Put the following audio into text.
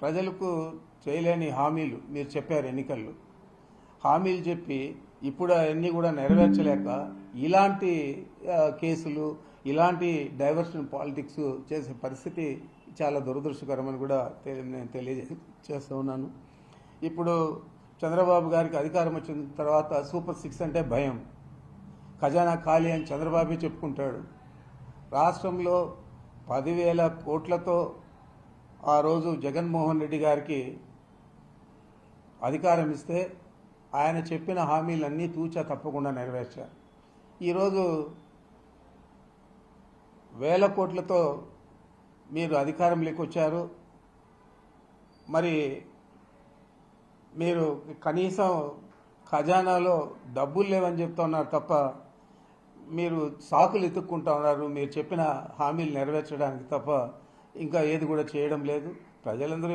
ప్రజలకు చేయలేని హామీలు మీరు చెప్పారు ఎన్నికల్లో. హామీలు చెప్పి ఇప్పుడు అవన్నీ కూడా నెరవేర్చలేక ఇలాంటి కేసులు, ఇలాంటి డైవర్షన్ పాలిటిక్స్ చేసే పరిస్థితి చాలా దురదృష్టకరమని కూడా నేను తెలియజేస్తూ ఉన్నాను. ఇప్పుడు చంద్రబాబు గారికి అధికారం వచ్చిన తర్వాత సూపర్ 6 అంటే భయం, ఖజానా ఖాళీ అని చంద్రబాబే చెప్పుకుంటాడు. రాష్ట్రంలో 10,000 కోట్లతో ఆ రోజు జగన్మోహన్ రెడ్డి గారికి అధికారం ఇస్తే ఆయన చెప్పిన హామీలన్నీ తూచా తప్పకుండా నెరవేర్చారు. ఈరోజు 1,000 కోట్లతో మీరు అధికారంలోకి వచ్చారు. మరి మీరు కనీసం ఖజానాలో డబ్బులు లేవని చెప్తున్నారు తప్ప మీరు సాకులు ఎత్తుక్కుంటా ఉన్నారు. మీరు చెప్పిన హామీలు నెరవేర్చడానికి తప్ప ఇంకా ఏది కూడా చేయడం లేదు. ప్రజలందరూ